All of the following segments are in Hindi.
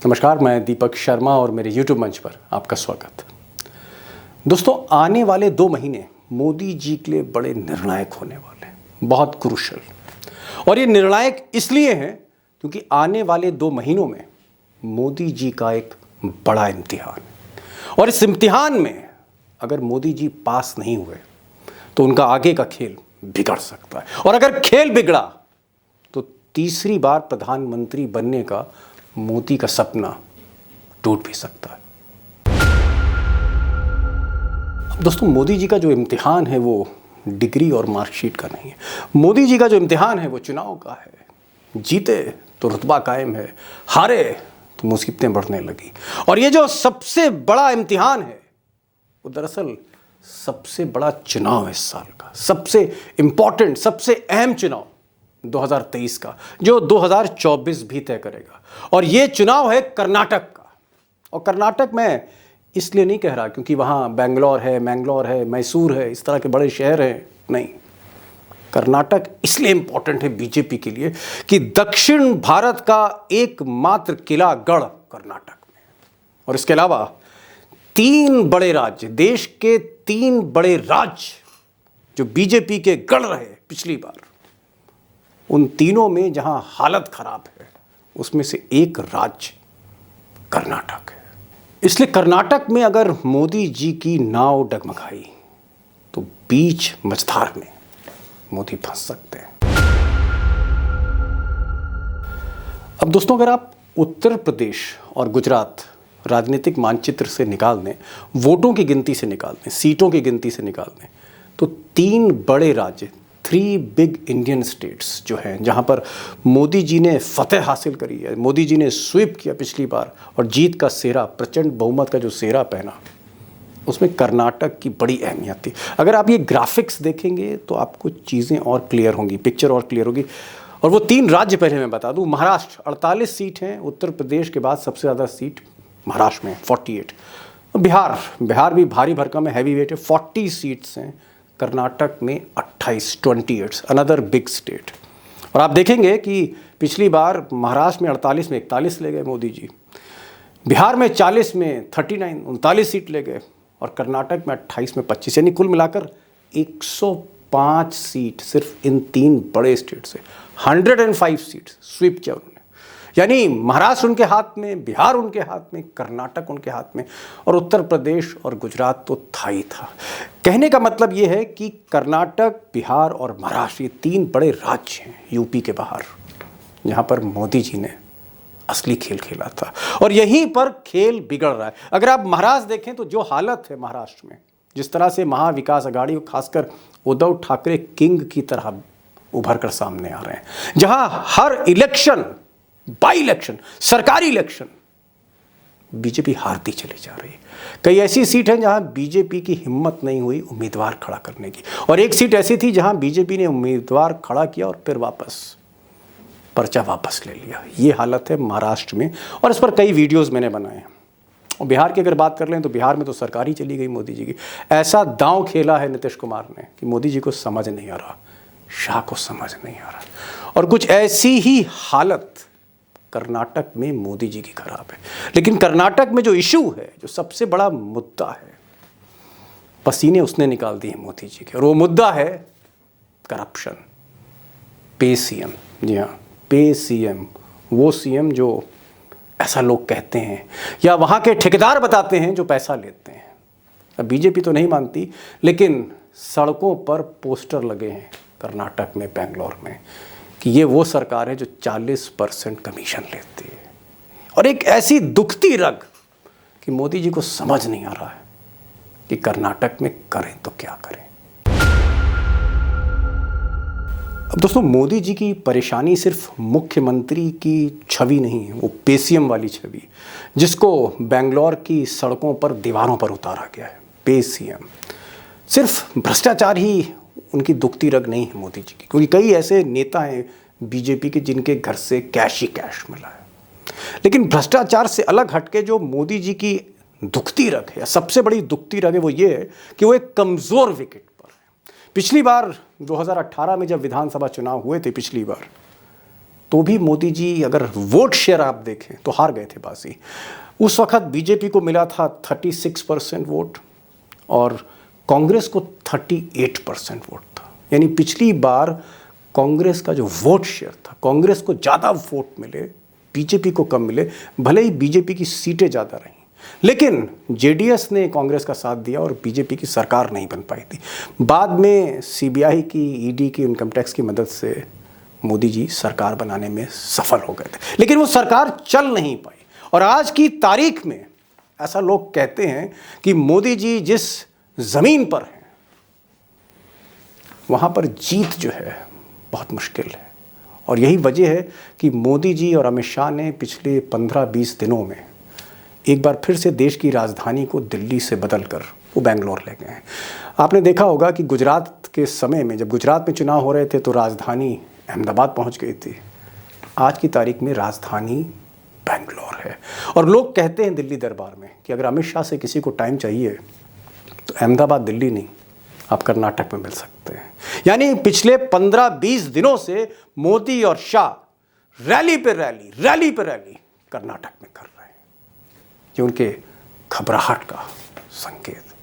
नमस्कार, मैं दीपक शर्मा और मेरे YouTube मंच पर आपका स्वागत। दोस्तों, आने वाले 2 महीने मोदी जी के लिए बड़े निर्णायक होने वाले हैं, बहुत क्रूशल। और ये निर्णायक इसलिए हैं क्योंकि आने वाले 2 महीनों में मोदी जी का एक बड़ा इम्तिहान है। और इस इम्तिहान में अगर मोदी जी पास नहीं हुए तो उनका आगे का खेल बिगड़ सकता है। और अगर खेल बिगड़ा तो तीसरी बार प्रधानमंत्री बनने का मोदी का सपना टूट भी सकता है। अब दोस्तों, मोदी जी का जो इम्तिहान है वो डिग्री और मार्कशीट का नहीं है। मोदी जी का जो इम्तिहान है वो चुनाव का है। जीते तो रुतबा कायम है, हारे तो मुसीबतें बढ़ने लगी। और ये जो सबसे बड़ा इम्तिहान है वो दरअसल सबसे बड़ा चुनाव है इस साल का, सबसे इंपॉर्टेंट, सबसे अहम चुनाव 2023 का, जो 2024 भी तय करेगा। और ये चुनाव है कर्नाटक का। और कर्नाटक में इसलिए नहीं कह रहा क्योंकि वहाँ बेंगलोर है, मैंगलोर है, मैसूर है, इस तरह के बड़े शहर हैं, नहीं। कर्नाटक इसलिए इंपॉर्टेंट है बीजेपी के लिए कि दक्षिण भारत का एकमात्र किला गढ़ कर्नाटक में। और इसके अलावा 3 बड़े राज्य, देश के 3 बड़े राज्य जो बीजेपी के गढ़ रहे पिछली बार, उन तीनों में जहां हालत खराब है उसमें से एक राज्य कर्नाटक है। इसलिए कर्नाटक में अगर मोदी जी की नाव डगमगाई तो बीच मझधार में मोदी फंस सकते हैं। अब दोस्तों, अगर आप उत्तर प्रदेश और गुजरात राजनीतिक मानचित्र से निकाल दें, वोटों की गिनती से निकाल दें, सीटों की गिनती से निकाल दें, तो 3 बड़े राज्य, 3 बिग इंडियन स्टेट्स जो हैं, जहां पर मोदी जी ने फतेह हासिल करी है, मोदी जी ने स्वीप किया पिछली बार और जीत का सेहरा, प्रचंड बहुमत का जो सेहरा पहना, उसमें कर्नाटक की बड़ी अहमियत थी। अगर आप ये ग्राफिक्स देखेंगे तो आपको चीज़ें और क्लियर होंगी, पिक्चर और क्लियर होगी। और वो 3 राज्य पहले मैं बता दूं, महाराष्ट्र 48 सीट हैं, उत्तर प्रदेश के बाद सबसे ज़्यादा सीट महाराष्ट्र में 48। बिहार भी भारी भरकम है, हैवी वेट है, 40 सीट्स हैं। कर्नाटक में 28 अनदर बिग स्टेट। और आप देखेंगे कि पिछली बार महाराष्ट्र में 48 में 41 ले गए मोदी जी, बिहार में 40 में 39 सीट ले गए, और कर्नाटक में 28 में 25, यानी कुल मिलाकर 105 सीट सिर्फ इन 3 बड़े स्टेट से। 105 सीट स्वीप किया उन्होंने। यानी महाराष्ट्र उनके हाथ में, बिहार उनके हाथ में, कर्नाटक उनके हाथ में, और उत्तर प्रदेश और गुजरात तो था ही था। कहने का मतलब ये है कि कर्नाटक, बिहार और महाराष्ट्र, ये 3 बड़े राज्य हैं यूपी के बाहर, जहां पर मोदी जी ने असली खेल खेला था। और यहीं पर खेल बिगड़ रहा है। अगर आप महाराष्ट्र देखें तो जो हालत है महाराष्ट्र में, जिस तरह से महाविकास आघाड़ी को खासकर उद्धव ठाकरे किंग की तरह उभर कर सामने आ रहे हैं, जहां हर इलेक्शन, बाई इलेक्शन, सरकारी इलेक्शन बीजेपी हारती चली जा रही है। कई ऐसी सीट हैं जहां बीजेपी की हिम्मत नहीं हुई उम्मीदवार खड़ा करने की, और एक सीट ऐसी थी जहां बीजेपी ने उम्मीदवार खड़ा किया और फिर पर्चा वापस ले लिया। ये हालत है महाराष्ट्र में, और इस पर कई वीडियोस मैंने बनाए हैं। और बिहार की अगर बात कर लें तो बिहार में तो सरकारी चली गई मोदी जी की। ऐसा दांव खेला है नीतीश कुमार ने कि मोदी जी को समझ नहीं आ रहा, शाह को समझ नहीं आ रहा। और कुछ ऐसी ही हालत कर्नाटक में मोदी जी की खराब है। लेकिन कर्नाटक में जो इशू है, जो सबसे बड़ा मुद्दा है, पसीने उसने निकाल दिए मोदी जी के, और वो मुद्दा है करप्शन। पे सीएम, जी हाँ, पे सीएम, वो सीएम जो ऐसा लोग कहते हैं या वहाँ के ठेकेदार बताते हैं जो पैसा लेते हैं। अब बीजेपी तो नहीं मानती, लेकिन सड़कों पर पोस्टर लगे हैं कर्नाटक में, बेंगलोर में, कि ये वो सरकार है जो 40% कमीशन लेती है। और एक ऐसी दुखती रग कि मोदी जी को समझ नहीं आ रहा है कि कर्नाटक में करें तो क्या करें। अब दोस्तों, मोदी जी की परेशानी सिर्फ मुख्यमंत्री की छवि नहीं है, वो पेसीएम वाली छवि, जिसको बेंगलोर की सड़कों पर, दीवारों पर उतारा गया है। पेसीएम सिर्फ भ्रष्टाचार ही उनकी दुखती रग नहीं है मोदी जी की, क्योंकि कई ऐसे नेता हैं बीजेपी के जिनके घर से कैश ही कैश मिला है। लेकिन भ्रष्टाचार से अलग हटके जो मोदी जी की दुखती रग है, सबसे बड़ी दुखती रग है, वो ये है कि वो एक कमज़ोर विकेट पर है। पिछली बार 2018 में जब विधानसभा चुनाव हुए थे, पिछली बार तो भी मोदी जी, अगर वोट शेयर आप देखें तो हार गए थे बाजी। उस वक्त बीजेपी को मिला था 36% वोट और कांग्रेस को 38% वोट था। यानी पिछली बार कांग्रेस का जो वोट शेयर था, कांग्रेस को ज़्यादा वोट मिले, बीजेपी को कम मिले। भले ही बीजेपी की सीटें ज़्यादा रहीं, लेकिन जेडीएस ने कांग्रेस का साथ दिया और बीजेपी की सरकार नहीं बन पाई थी। बाद में सीबीआई की, ईडी की, इनकम टैक्स की मदद से मोदी जी सरकार बनाने में सफल हो गए थे, लेकिन वो सरकार चल नहीं पाई। और आज की तारीख में ऐसा लोग कहते हैं कि मोदी जी जिस जमीन पर हैं वहां पर जीत जो है बहुत मुश्किल है। और यही वजह है कि मोदी जी और अमित शाह ने पिछले 15-20 दिनों में एक बार फिर से देश की राजधानी को दिल्ली से बदलकर वो बेंगलोर ले गए हैं। आपने देखा होगा कि गुजरात के समय में, जब गुजरात में चुनाव हो रहे थे तो राजधानी अहमदाबाद पहुंच गई थी। आज की तारीख में राजधानी बेंगलोर है। और लोग कहते हैं दिल्ली दरबार में कि अगर अमित शाह से किसी को टाइम चाहिए तो अहमदाबाद, दिल्ली नहीं, आप कर्नाटक में मिल सकते हैं। यानी पिछले 15-20 दिनों से मोदी और शाह रैली पे रैली कर्नाटक में कर रहे हैं। ये उनके घबराहट का संकेत है।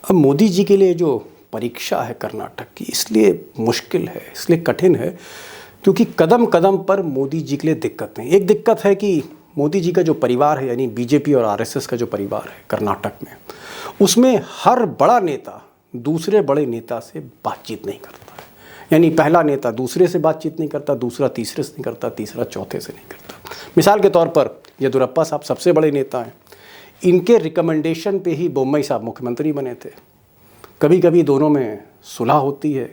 अब मोदी जी के लिए जो परीक्षा है कर्नाटक की, इसलिए मुश्किल है, इसलिए कठिन है क्योंकि कदम कदम पर मोदी जी के लिए दिक्कतें। एक दिक्कत है कि मोदी जी का जो परिवार है, यानी बीजेपी और आरएसएस का जो परिवार है कर्नाटक में, उसमें हर बड़ा नेता दूसरे बड़े नेता से बातचीत नहीं करता है। यानी पहला नेता दूसरे से बातचीत नहीं करता, दूसरा तीसरे से नहीं करता, तीसरा चौथे से नहीं करता। मिसाल के तौर पर येदियुरप्पा साहब सबसे बड़े नेता हैं। इनके रिकमेंडेशन पे ही बोम्मई साहब मुख्यमंत्री बने थे। कभी कभी दोनों में सुलह होती है,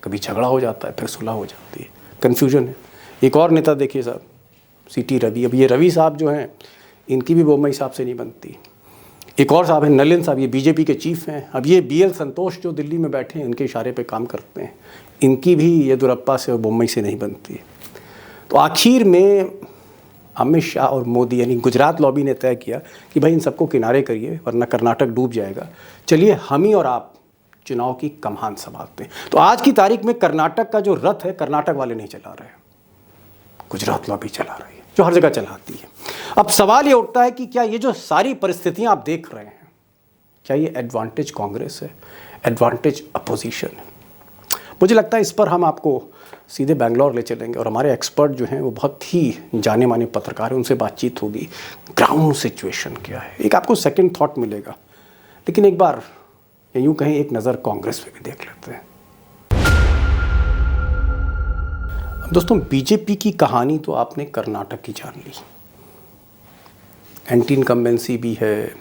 कभी झगड़ा हो जाता है, फिर सुलह हो जाती है, कन्फ्यूजन है। एक और नेता देखिए साहब, सीटी रवि। अब ये रवि साहब जो हैं, इनकी भी बोम्मई साहब से नहीं बनती। एक और साहब हैं नलिन साहब, ये बीजेपी के चीफ हैं। अब ये बीएल संतोष जो दिल्ली में बैठे हैं, इनके इशारे पे काम करते हैं, इनकी भी येदियुरप्पा से और बोम्मई से नहीं बनती। तो आखिर में अमित शाह और मोदी, यानी गुजरात लॉबी ने तय किया कि भाई इन सबको किनारे करिए वरना कर्नाटक डूब जाएगा। चलिए हम ही और आप चुनाव की कमान संभालते हैं। तो आज की तारीख में कर्नाटक का जो रथ है, कर्नाटक वाले नहीं चला रहे, गुजरात लॉबी चला रही है, जो हर जगह चलाती है। अब सवाल ये उठता है कि क्या ये जो सारी परिस्थितियां आप देख रहे हैं, क्या ये एडवांटेज कांग्रेस है, एडवांटेज अपोजिशन है? मुझे लगता है इस पर हम आपको सीधे बेंगलोर ले चलेंगे और हमारे एक्सपर्ट जो हैं वो बहुत ही जाने माने पत्रकार हैं, उनसे बातचीत होगी। ग्राउंड सिचुएशन क्या है, एक आपको सेकंड थॉट मिलेगा। लेकिन एक बार यूँ कहें, एक नज़र कांग्रेस पे भी देख लेते हैं। अब दोस्तों, बीजेपी की कहानी तो आपने कर्नाटक की जान ली। एंटी इनकम्बेंसी भी है,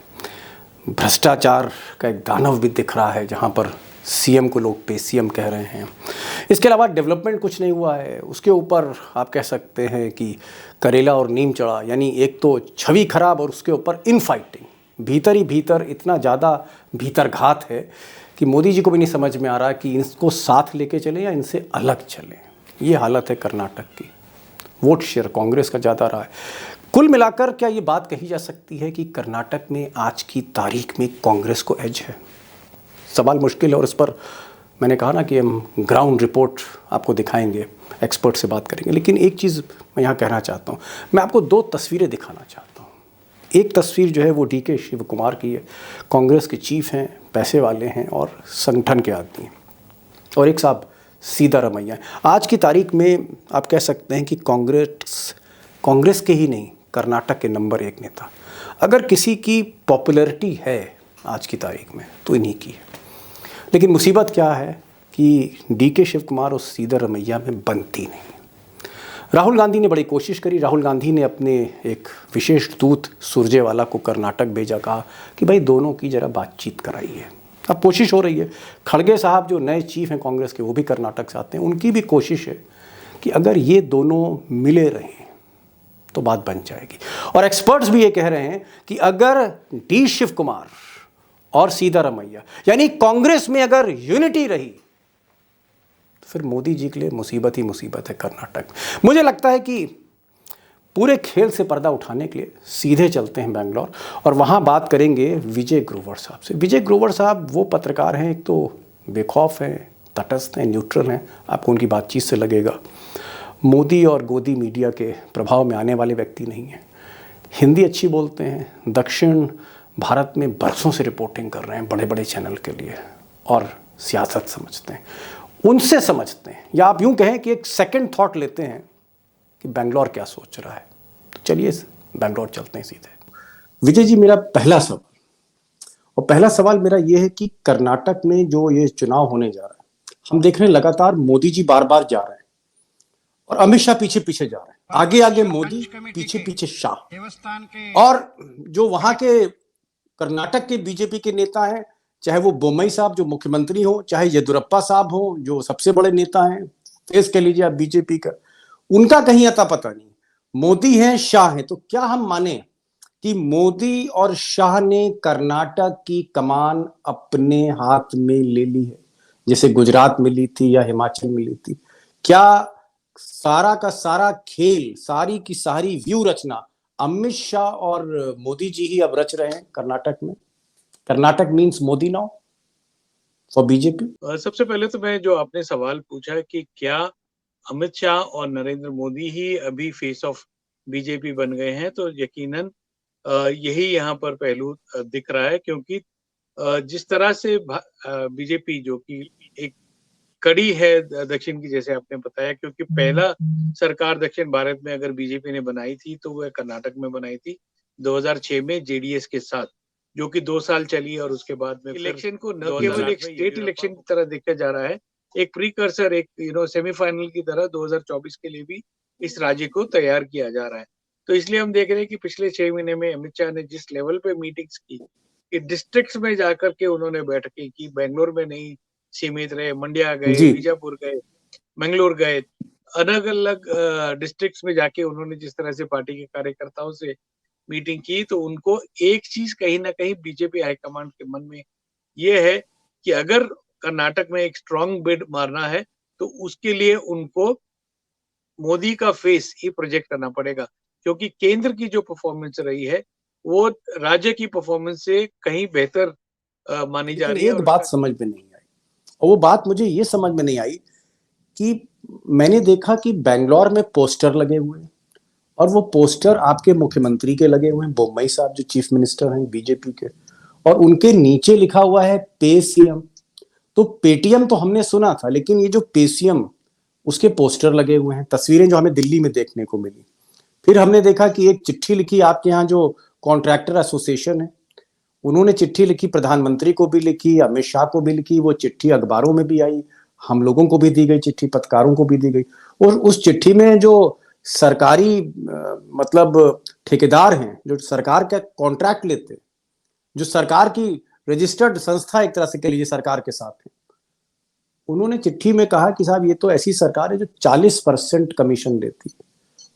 भ्रष्टाचार का एक दानव भी दिख रहा है जहाँ पर सीएम को लोग पेसीएम कह रहे हैं। इसके अलावा डेवलपमेंट कुछ नहीं हुआ है। उसके ऊपर आप कह सकते हैं कि करेला और नीम चढ़ा, यानी एक तो छवि खराब और उसके ऊपर इनफाइटिंग। भीतर ही भीतर इतना ज़्यादा भीतरघात है कि मोदी जी को भी नहीं समझ में आ रहा कि इनको साथ लेके चलें या इनसे अलग चलें। ये हालत है कर्नाटक की। वोट शेयर कांग्रेस का ज़्यादा रहा है। कुल मिलाकर क्या ये बात कही जा सकती है कि कर्नाटक में आज की तारीख में कांग्रेस को एज है? सवाल मुश्किल है और इस पर मैंने कहा ना कि हम ग्राउंड रिपोर्ट आपको दिखाएंगे, एक्सपर्ट से बात करेंगे। लेकिन एक चीज़ मैं यहाँ कहना चाहता हूँ, मैं आपको दो तस्वीरें दिखाना चाहता हूँ। एक तस्वीर जो है वो डीके शिव कुमार की है, कांग्रेस के चीफ हैं, पैसे वाले हैं और संगठन के आदमी हैं। और एक साहब सीतारमैया है। आज की तारीख में आप कह सकते हैं कि कांग्रेस के ही नहीं, कर्नाटक के नंबर 1 नेता। अगर किसी की पॉपुलैरिटी है आज की तारीख में तो इन्हीं की है। लेकिन मुसीबत क्या है कि डीके शिव कुमार और सीतारमैया में बनती नहीं। राहुल गांधी ने बड़ी कोशिश करी। राहुल गांधी ने अपने एक विशेष दूत सुरजेवाला को कर्नाटक भेजा, कहा कि भाई दोनों की ज़रा बातचीत कराइए। अब कोशिश हो रही है। खड़गे साहब जो नए चीफ हैं कांग्रेस के, वो भी कर्नाटक से आते हैं। उनकी भी कोशिश है कि अगर ये दोनों मिले रहें तो बात बन जाएगी। और एक्सपर्ट्स भी ये कह रहे हैं कि अगर डी शिव कुमार और सीतारमैया यानी कांग्रेस में अगर यूनिटी रही तो फिर मोदी जी के लिए मुसीबत ही मुसीबत है कर्नाटक। मुझे लगता है कि पूरे खेल से पर्दा उठाने के लिए सीधे चलते हैं बेंगलोर और वहाँ बात करेंगे विजय ग्रोवर साहब से। विजय ग्रोवर साहब वो पत्रकार हैं, एक तो बेखौफ हैं, तटस्थ हैं, न्यूट्रल हैं, आपको उनकी बातचीत से लगेगा। मोदी और गोदी मीडिया के प्रभाव में आने वाले व्यक्ति नहीं हैं। हिंदी अच्छी बोलते हैं, दक्षिण भारत में बरसों से रिपोर्टिंग कर रहे हैं बड़े बड़े चैनल के लिए, और सियासत समझते हैं, उनसे समझते हैं। या आप यूँ कहें कि एक सेकंड थॉट लेते हैं कि बेंगलोर क्या सोच रहा है। तो चलिए बेंगलोर चलते हैं सीधे। विजय जी, मेरा पहला सवाल, और पहला सवाल मेरा ये है कि कर्नाटक में जो ये चुनाव होने जा रहा है, हम देख रहे हैं लगातार मोदी जी बार बार जा रहे हैं और अमित शाह पीछे पीछे जा रहे हैं, आगे आगे मोदी, पीछे पीछे शाह। और जो वहां के कर्नाटक के बीजेपी के नेता हैं, चाहे वो बोम्मई साहब जो मुख्यमंत्री हो, चाहे येदुरप्पा साहब हो जो सबसे बड़े नेता हैं, फेस कह लीजिए आप बीजेपी का, उनका कहीं अता पता नहीं। मोदी है, शाह है, तो क्या हम माने कि मोदी और शाह ने कर्नाटक की कमान अपने हाथ में ले ली है, जैसे गुजरात में ली थी या हिमाचल में ली थी? क्या सारा का सारा खेल, सारी की सारी व्यू रचना अमित शाह और मोदी जी ही अब रच रहे हैं कर्नाटक में? Karnataka means Modi now for BJP. सबसे पहले तो मैं, जो आपने सवाल पूछा कि क्या अमित शाह और नरेंद्र मोदी ही अभी फेस ऑफ बीजेपी बन गए हैं, तो यकीनन यही यहाँ पर पहलू दिख रहा है, क्योंकि जिस तरह से बीजेपी, जो कि एक कड़ी है दक्षिण की, जैसे आपने बताया, क्योंकि पहला सरकार दक्षिण भारत में अगर बीजेपी ने बनाई थी तो वह कर्नाटक में बनाई थी 2006 में जेडीएस के साथ, जो कि 2 साल चली, और उसके बाद में इलेक्शन को न केवल एक स्टेट इलेक्शन की तरह देखा जा रहा है, एक प्रीकर्सर, एक सेमीफाइनल की तरह 2024 के लिए भी इस राज्य को तैयार किया जा रहा है। तो इसलिए हम देख रहे हैं कि पिछले 6 महीने में अमित शाह ने जिस लेवल पे मीटिंग्स की, कि डिस्ट्रिक्ट्स में जाकर के उन्होंने बैठकें की, बेंगलोर में नहीं सीमित रहे, मंड्या गए, बीजापुर गए, मंगलोर गए, अलग अलग डिस्ट्रिक्ट्स में जाके उन्होंने जिस तरह से पार्टी के कार्यकर्ताओं से मीटिंग की, तो उनको एक चीज कहीं ना कहीं बीजेपी हाईकमांड के मन में ये है कि अगर कर्नाटक में एक स्ट्रॉन्ग बिड मारना है तो उसके लिए उनको मोदी का फेस ही प्रोजेक्ट करना पड़ेगा, क्योंकि केंद्र की जो परफॉर्मेंस रही है वो राज्य की परफॉर्मेंस से कहीं बेहतर मानी जा रही है। एक बात समझ में नहीं आई, और वो बात मुझे ये समझ में नहीं आई कि मैंने देखा कि बेंगलोर में पोस्टर लगे हुए हैं, और वो पोस्टर आपके मुख्यमंत्री के लगे हुए हैं, बोम्मई साहब जो चीफ मिनिस्टर हैं बीजेपी के, और उनके नीचे लिखा हुआ है पे सीएम। तो पेटीएम तो हमने सुना था, लेकिन ये जो पे सीएम, उसके पोस्टर लगे हुए हैं, तस्वीरें जो हमें दिल्ली में देखने को मिली। फिर हमने देखा कि एक चिट्ठी लिखी आपके यहाँ जो कॉन्ट्रैक्टर एसोसिएशन है, उन्होंने चिट्ठी लिखी, प्रधानमंत्री को भी लिखी, अमित शाह को भी लिखी, वो चिट्ठी अखबारों में भी आई, हम लोगों को भी दी गई चिट्ठी, पत्रकारों को भी दी गई। और उस चिट्ठी में जो सरकारी मतलब ठेकेदार हैं, जो सरकार का कॉन्ट्रैक्ट लेते हैं, जो सरकार की रजिस्टर्ड संस्था एक तरह से कह लीजिए सरकार के साथ है, उन्होंने चिट्ठी में कहा कि साहब ये तो ऐसी सरकार है जो 40% कमीशन लेती है,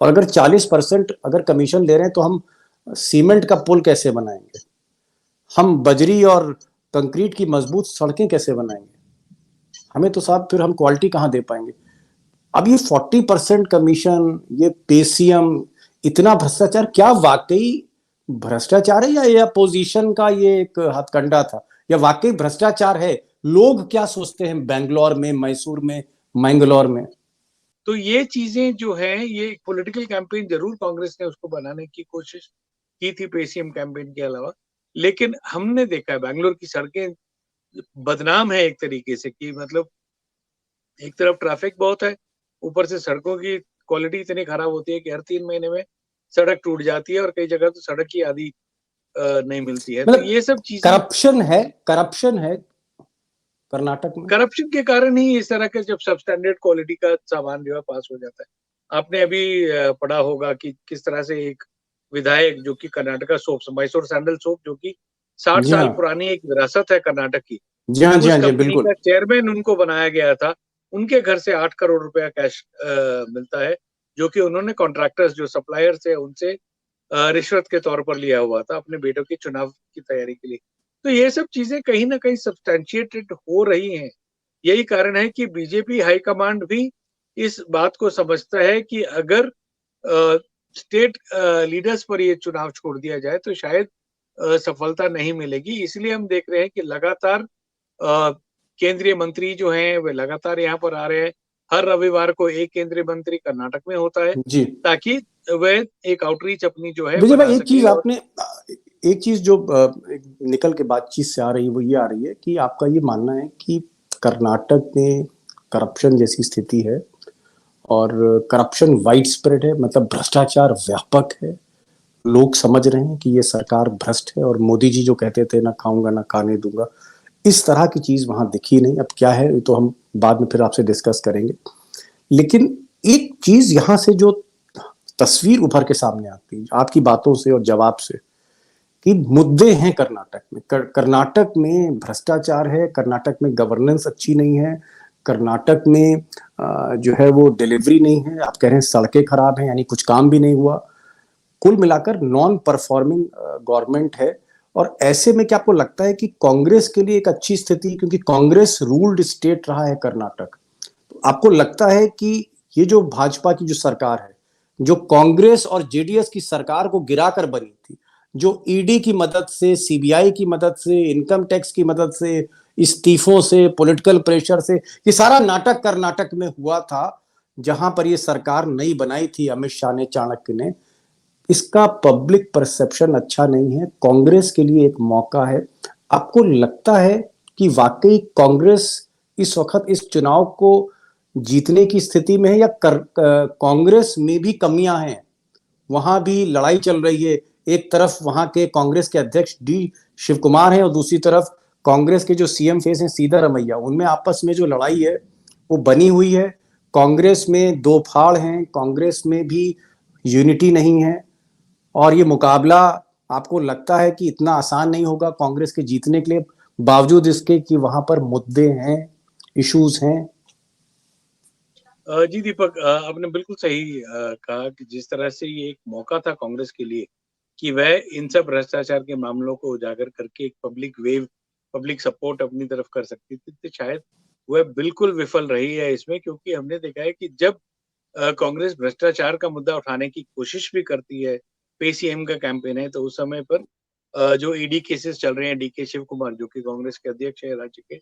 और अगर 40% अगर कमीशन ले रहे हैं तो हम सीमेंट का पुल कैसे बनाएंगे, हम बजरी और कंक्रीट की मजबूत सड़कें कैसे बनाएंगे, हमें तो साहब फिर हम क्वालिटी कहाँ दे पाएंगे। अब ये 40% कमीशन, ये पेसीएम, इतना भ्रष्टाचार, क्या वाकई भ्रष्टाचार है या अपोजिशन का ये एक हथकंडा था, या वाकई भ्रष्टाचार है? लोग क्या सोचते हैं बेंगलोर में, मैसूर में, मैंगलोर में? तो ये चीजें जो है, ये पॉलिटिकल कैंपेन जरूर कांग्रेस ने उसको बनाने की कोशिश की थी पेसीएम कैंपेन के अलावा, लेकिन हमने देखा है बेंगलोर की सड़कें बदनाम है एक तरीके से, कि मतलब एक तरफ ट्रैफिक बहुत है, ऊपर से सड़कों की क्वालिटी इतनी खराब होती है कि हर 3 महीने में सड़क टूट जाती है, और कई जगह तो सड़क की आधी नहीं मिलती है। तो ये सब चीजें करप्शन है कर्नाटक में। करप्शन के कारण ही इस तरह के, जब सब स्टैंडर्ड क्वालिटी का सामान जो है पास हो जाता है। आपने अभी पढ़ा होगा कि किस तरह से एक विधायक, जो कि Karnataka soap, Mysore sandal soap, जो कि 60 साल पुरानी एक विरासत है कर्नाटक की, जी हाँ, कंपनी बिल्कुल का चेयरमैन उनको बनाया गया था। उनके घर से 8 करोड़ रुपया कैश मिलता है, जो कि उन्होंने कॉन्ट्रैक्टर्स, जो सप्लायर्स है, उनसे रिश्वत के तौर पर लिया हुआ था अपने बेटों के चुनाव की तैयारी के लिए। तो ये सब चीजें कहीं ना कहीं सब्सटैंशिएटेड हो रही हैं। यही कारण है कि बीजेपी हाईकमांड भी इस बात को समझता है कि अगर स्टेट लीडर्स पर ये चुनाव छोड़ दिया जाए तो शायद सफलता नहीं मिलेगी। इसलिए हम देख रहे हैं कि लगातार केंद्रीय मंत्री जो हैं वे लगातार यहाँ पर आ रहे हैं। हर रविवार को एक केंद्रीय मंत्री कर्नाटक में होता है, जी ताकि वह एक आउटरीच अपनी जो है विजय बढ़ा भाई, एक सके। चीज और आपने एक चीज जो एक निकल के बातचीत से आ रही है वो ये आ रही है कि आपका ये मानना है कि कर्नाटक में करप्शन जैसी स्थिति है और करप्शन वाइड स्प्रेड है, मतलब भ्रष्टाचार व्यापक है। लोग समझ रहे हैं कि ये सरकार भ्रष्ट है और मोदी जी जो कहते थे ना खाऊंगा ना खाने दूंगा, इस तरह की चीज वहां दिखी नहीं। अब क्या है ये तो हम बाद में फिर आपसे डिस्कस करेंगे। लेकिन एक चीज यहां से जो तस्वीर उभर के सामने आती है आपकी बातों से और जवाब से, कि मुद्दे हैं कर्नाटक में। कर्नाटक में भ्रष्टाचार है, कर्नाटक में गवर्नेंस अच्छी नहीं है, कर्नाटक में जो है वो डिलीवरी नहीं है। आप कह रहे हैं सड़कें खराब हैं, यानी कुछ काम भी नहीं हुआ। कुल मिलाकर नॉन परफॉर्मिंग गवर्नमेंट है। और ऐसे में क्या आपको लगता है कि कांग्रेस के लिए एक अच्छी स्थिति, क्योंकि कांग्रेस रूल्ड स्टेट रहा है कर्नाटक, तो आपको लगता है कि ये जो भाजपा की जो सरकार है, जो कांग्रेस और जेडीएस की सरकार को गिराकर बनी थी, जो ईडी की मदद से, सीबीआई की मदद से, इनकम टैक्स की मदद से, इस्तीफों से, पॉलिटिकल प्रेशर से, ये सारा नाटक कर्नाटक में हुआ था, जहां पर ये सरकार नई बनाई थी अमित शाह ने, चाणक्य ने, इसका पब्लिक परसेप्शन अच्छा नहीं है। कांग्रेस के लिए एक मौका है। आपको लगता है कि वाकई कांग्रेस इस वक्त इस चुनाव को जीतने की स्थिति में है, या कांग्रेस में भी कमियां हैं, वहां भी लड़ाई चल रही है? एक तरफ वहां के कांग्रेस के अध्यक्ष डी शिव कुमार हैं और दूसरी तरफ कांग्रेस के जो सीएम फेस हैं सीतारमैया, उनमें आपस में जो लड़ाई है वो बनी हुई है। कांग्रेस में दो फाड़ हैं, कांग्रेस में भी यूनिटी नहीं है। और ये मुकाबला आपको लगता है कि इतना आसान नहीं होगा कांग्रेस के जीतने के लिए, बावजूद इसके कि वहां पर मुद्दे हैं, इश्यूज हैं? जी दीपक, आपने बिल्कुल सही कहा कि जिस तरह से ये एक मौका था कांग्रेस के लिए कि वह इन सब भ्रष्टाचार के मामलों को उजागर करके एक पब्लिक सपोर्ट अपनी तरफ कर सकती थी, तो शायद वह बिल्कुल विफल रही है इसमें। क्योंकि हमने देखा है कि जब कांग्रेस भ्रष्टाचार का मुद्दा उठाने की कोशिश भी करती है, पे सीएम का कैंपेन है, तो उस समय पर जो ईडी केसेस चल रहे हैं, डीके शिव कुमार जो कि कांग्रेस के अध्यक्ष है राज्य के,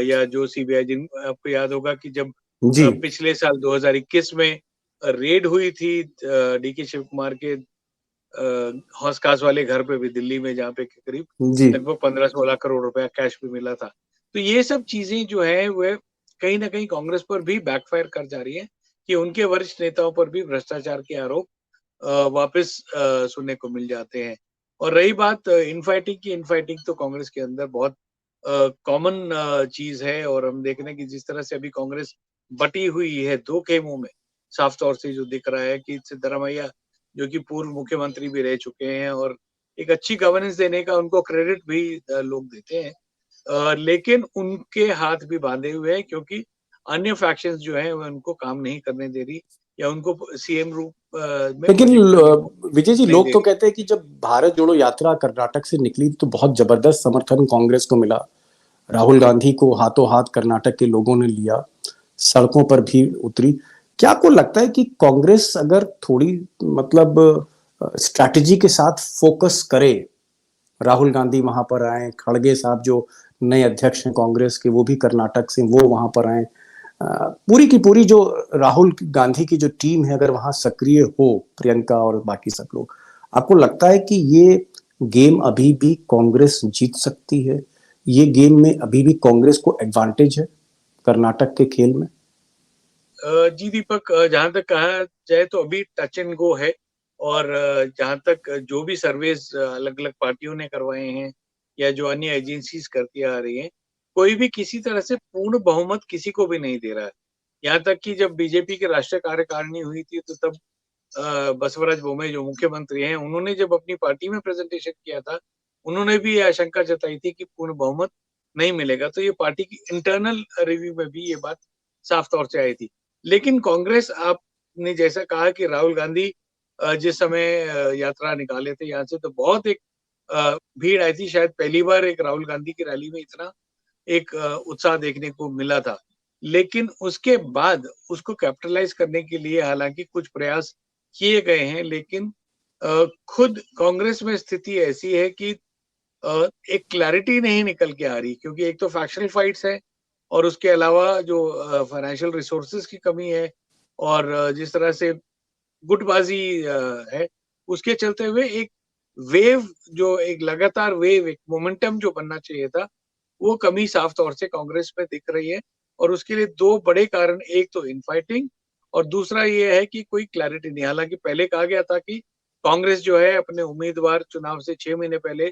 या जो सीबीआई, जिन आपको याद होगा कि जब जी पिछले साल 2021 में रेड हुई थी डीके शिव कुमार के हौस खास वाले घर पे भी दिल्ली में, जहाँ पे करीब जी लगभग 15-16 करोड़ रुपया कैश भी मिला था। तो ये सब चीजें जो है वह कहीं ना कहीं कांग्रेस पर भी बैकफायर कर जा रही है कि उनके वरिष्ठ नेताओं पर भी भ्रष्टाचार के आरोप वापस सुनने को मिल जाते हैं। और रही बात इनफाइटिंग की, इनफाइटिंग तो कांग्रेस के अंदर बहुत कॉमन चीज है। और हम देख रहे हैं कि जिस तरह से अभी कांग्रेस बटी हुई है दो खेमों में, साफ तौर से जो दिख रहा है कि सिद्धरामैया जो कि पूर्व मुख्यमंत्री भी रह चुके हैं और एक अच्छी गवर्नेंस देने का उनको क्रेडिट भी लोग देते हैं, लेकिन उनके हाथ भी बांधे हुए हैं, क्योंकि अन्य फैक्शंस जो हैं वह उनको काम नहीं करने दे रही, या उनको सीएम रूप में लेकिन प्रोजेक्ट करने को विजय जी, नहीं लोग दे तो रही। कहते हैं कि जब भारत जोड़ो यात्रा कर्नाटक से निकली तो बहुत जबरदस्त समर्थन कांग्रेस को मिला। राहुल गांधी को हाथों हाथ कर्नाटक के लोगों ने लिया, सड़कों पर भी उतरी। क्या आपको लगता है कि कांग्रेस अगर थोड़ी, मतलब स्ट्रैटेजी के साथ फोकस करे, राहुल गांधी वहां पर आए, खड़गे साहब जो नए अध्यक्ष हैं कांग्रेस के वो भी कर्नाटक से, वो वहां पर आए, पूरी की पूरी जो राहुल गांधी की जो टीम है अगर वहां सक्रिय हो, प्रियंका और बाकी सब लोग, आपको लगता है कि ये गेम अभी भी कांग्रेस जीत सकती है? ये गेम में अभी भी कांग्रेस को एडवांटेज है कर्नाटक के खेल में? जी दीपक, जहां तक कहा जाए तो अभी टच एंड गो है। और जहां तक जो भी सर्वेस अलग अलग पार्टियों ने करवाए हैं या जो अन्य एजेंसीज करती आ रही हैं, कोई भी किसी तरह से पूर्ण बहुमत किसी को भी नहीं दे रहा है। यहाँ तक कि जब बीजेपी की राष्ट्रीय कार्यकारिणी हुई थी तो तब बसवराज बोम्मई जो मुख्यमंत्री हैं, उन्होंने जब अपनी पार्टी में प्रेजेंटेशन किया था, उन्होंने भी ये आशंका जताई थी कि पूर्ण बहुमत नहीं मिलेगा। तो ये पार्टी की इंटरनल रिव्यू में भी ये बात साफ तौर से आई थी। लेकिन कांग्रेस, आपने जैसा कहा कि राहुल गांधी जिस समय यात्रा निकाले थे यहाँ से, तो बहुत एक भीड़ आई थी। शायद पहली बार एक राहुल गांधी की रैली में इतना एक उत्साह देखने को मिला था। लेकिन उसके बाद उसको कैपिटलाइज करने के लिए हालांकि कुछ प्रयास किए गए हैं, लेकिन खुद कांग्रेस में स्थिति ऐसी है कि एक क्लैरिटी नहीं निकल के आ रही, क्योंकि एक तो फैक्शनल फाइट्स है और उसके अलावा जो फाइनेंशियल रिसोर्सेज की कमी है और जिस तरह से गुटबाजी है, उसके चलते हुए एक वेव, जो एक लगातार वेव, एक मोमेंटम जो बनना चाहिए था, वो कमी साफ तौर से कांग्रेस में दिख रही है। और उसके लिए दो बड़े कारण, एक तो इनफाइटिंग और दूसरा ये है कि कोई क्लैरिटी नहीं। हालांकि पहले कहा गया था कि कांग्रेस जो है अपने उम्मीदवार चुनाव से 6 महीने पहले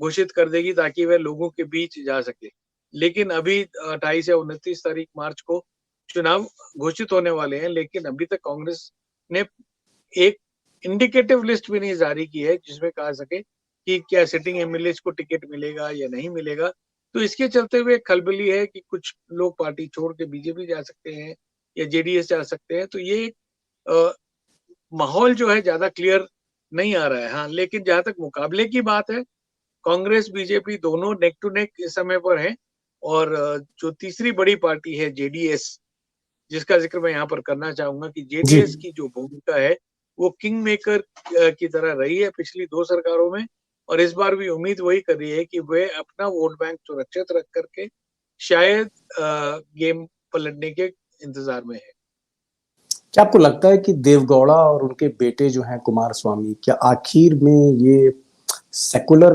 घोषित कर देगी ताकि वह लोगों के बीच जा सके, लेकिन अभी 28 या 29 तारीख मार्च को चुनाव घोषित होने वाले हैं, लेकिन अभी तक कांग्रेस ने एक इंडिकेटिव लिस्ट भी नहीं जारी की है जिसमें कहा सके कि क्या सिटिंग एमएलए को टिकट मिलेगा या नहीं मिलेगा। तो इसके चलते हुए खलबली है कि कुछ लोग पार्टी छोड़ के बीजेपी जा सकते हैं या जेडीएस जा सकते हैं। तो ये अ, माहौल जो है ज्यादा क्लियर नहीं आ रहा है। हाँ, लेकिन जहां तक मुकाबले की बात है, कांग्रेस बीजेपी दोनों नेक टू नेक इस समय पर है। और जो तीसरी बड़ी पार्टी है जेडीएस, जिसका जिक्र मैं यहाँ पर करना चाहूंगा कि जी। जेडीएस की जो भूमिका है वो किंग मेकर की तरह रही है पिछली दो सरकारों में, और इस बार भी उम्मीद वही कर रही है कि वे अपना वोट बैंक सुरक्षित रख करके शायद गेम पलटने के इंतजार में है। क्या आपको लगता है कि देवगौड़ा और उनके बेटे जो हैं कुमार स्वामी, क्या आखिर में ये सेकुलर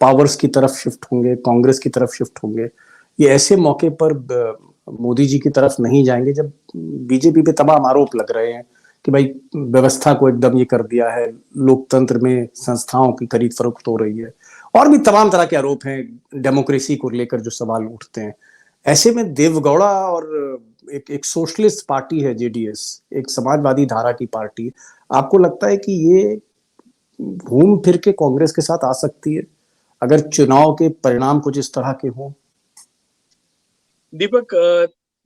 पावर्स की तरफ शिफ्ट होंगे, कांग्रेस की तरफ शिफ्ट होंगे? ये ऐसे मौके पर मोदी जी की तरफ नहीं जाएंगे जब बीजेपी पे तमाम आरोप लग रहे हैं कि भाई व्यवस्था को एकदम ये कर दिया है, लोकतंत्र में संस्थाओं की खरीद फरोख्त हो रही है, और भी तमाम तरह के आरोप हैं डेमोक्रेसी को लेकर जो सवाल उठते हैं। ऐसे में देवगौड़ा और एक एक सोशलिस्ट पार्टी है जेडीएस, एक समाजवादी धारा की पार्टी, आपको लगता है कि ये घूम फिर के कांग्रेस के साथ आ सकती है अगर चुनाव के परिणाम कुछ इस तरह के हों? दीपक,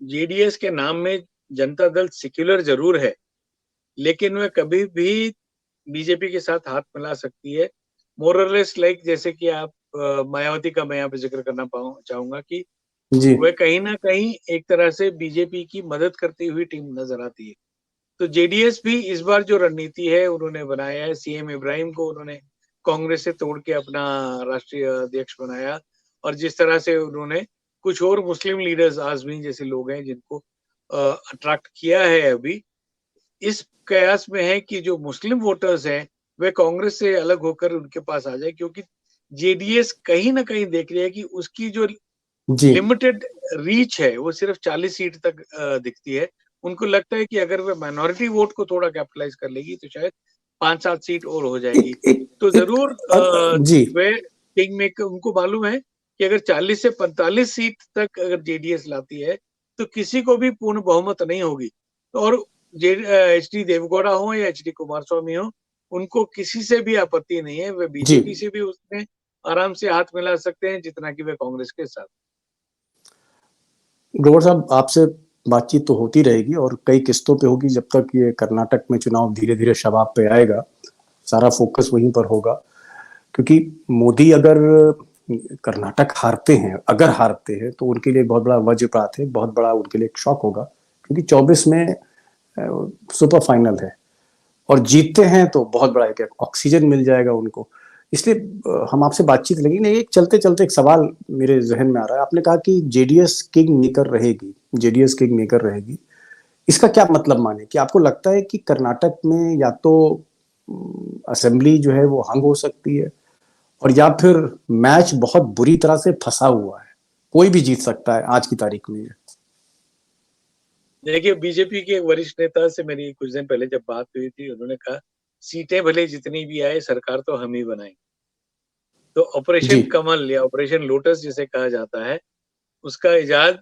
जेडीएस के नाम में जनता दल सेक्युलर जरूर है, लेकिन वह कभी भी बीजेपी के साथ हाथ मिला सकती है। मोरलेस लाइक, जैसे कि आप मायावती का मैं यहाँ पे जिक्र करना चाहूंगा कि जी। वह कहीं ना कहीं एक तरह से बीजेपी की मदद करती हुई टीम नजर आती है। तो जेडीएस भी इस बार जो रणनीति है उन्होंने बनाया है, सीएम इब्राहिम को उन्होंने कांग्रेस से तोड़ के अपना राष्ट्रीय अध्यक्ष बनाया, और जिस तरह से उन्होंने कुछ और मुस्लिम लीडर्स, आजमी जैसे लोग हैं जिनको अट्रैक्ट किया है, अभी इस कयास में है कि जो मुस्लिम वोटर्स हैं वे कांग्रेस से अलग होकर उनके पास आ जाए, क्योंकि जेडीएस कहीं ना कहीं देख रही है कि उसकी जो जी। लिमिटेड रीच है वो सिर्फ 40 सीट तक दिखती है। उनको लगता है कि अगर वे माइनॉरिटी वोट को थोड़ा कैपिटलाइज कर लेगी तो शायद 5-7 सीट और हो जाएगी। एक एक तो एक जरूर जी। वे किंग मेकर, उनको मालूम है कि अगर 40 से 45 सीट तक अगर जेडीएस लाती है तो किसी को भी पूर्ण बहुमत नहीं होगी। और एच डी देवगौड़ा हो या एच डी कुमार स्वामी हो, उनको किसी से भी आपत्ति नहीं है, वे जी। बीजेपी से भी उसमें आराम से हाथ मिला सकते हैं जितना कि वे कांग्रेस के साथ। ग्रोवर साहब, आपसे बातचीत तो होती रहेगी और कई किस्तों पे होगी जब तक ये कर्नाटक में चुनाव धीरे धीरे शबाब पे आएगा। सारा फोकस वहीं पर होगा, क्योंकि मोदी अगर कर्नाटक हारते हैं, अगर हारते हैं, तो उनके लिए बहुत बड़ा वज्रपात है, बहुत बड़ा उनके लिए एक शॉक होगा, क्योंकि 24 में सुपर फाइनल है, और जीतते हैं तो बहुत बड़ा एक ऑक्सीजन मिल जाएगा उनको। इसलिए हम आपसे बातचीत लगी नहीं, एक चलते चलते एक सवाल मेरे जहन में आ रहा है। आपने कहा कि जेडीएस किंग मेकर रहेगी, जेडीएस किंग मेकर रहेगी, इसका क्या मतलब माने? कि आपको लगता है कि कर्नाटक में या तो असेंबली जो है वो हंग हो सकती है, और या फिर मैच बहुत बुरी तरह से फंसा हुआ है, कोई भी जीत सकता है आज की तारीख में? देखिए, बीजेपी के एक वरिष्ठ नेता से मेरी कुछ दिन पहले जब बात हुई थी, उन्होंने कहा सीटें भले जितनी भी आए सरकार तो हम ही बनाएंगे। तो जी। ऑपरेशन कमल या ऑपरेशन लोटस जिसे कहा जाता है, उसका इजाद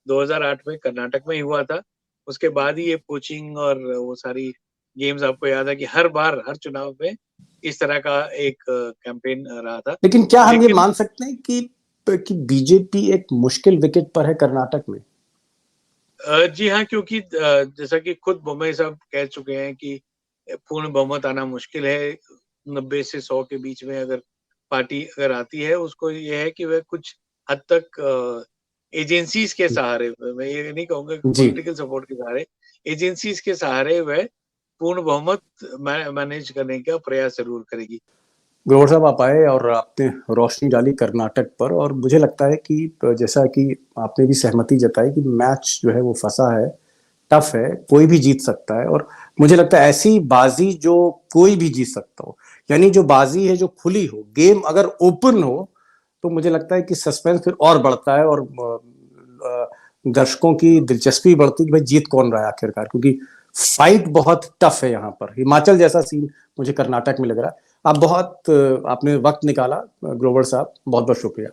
2008 में कर्नाटक में ही हुआ था। उसके बाद ही ये पोचिंग और वो सारी गेम्स, आपको याद है कि हर बार हर चुनाव में इस तरह का एक कैंपेन रहा था। लेकिन क्या हम ये लेकिन मान सकते हैं कि बीजेपी एक मुश्किल विकेट पर है कर्नाटक में? जी हाँ, क्योंकि जैसा कि खुद बोम्मई साहब कह चुके हैं कि पूर्ण बहुमत आना मुश्किल है। 90 से 100 के बीच में अगर पार्टी अगर आती है, उसको ये है कि वह कुछ हद तक एजेंसीज के सहारे, मैं ये नहीं कहूंगा जी। पॉलिटिकल सपोर्ट के सहारे, एजेंसीज के सहारे वह पूर्ण बहुमत मैनेज करने का प्रयास जरूर करेगी। ग्रोवर साहब आप आए और आपने रोशनी डाली कर्नाटक पर, और मुझे लगता है कि जैसा कि आपने भी सहमति जताई कि मैच जो है वो फंसा है, टफ है, कोई भी जीत सकता है। और मुझे लगता है ऐसी बाजी जो कोई भी जीत सकता हो, यानी जो बाजी है जो खुली हो, गेम अगर ओपन हो, तो मुझे लगता है कि सस्पेंस फिर और बढ़ता है, और दर्शकों की दिलचस्पी बढ़ती है कि भाई जीत कौन रहा है आखिरकार, क्योंकि फाइट बहुत टफ है यहाँ पर। हिमाचल जैसा सीन मुझे कर्नाटक में लग रहा है। आप बहुत आपने वक्त निकाला ग्रोवर साहब, बहुत बहुत शुक्रिया।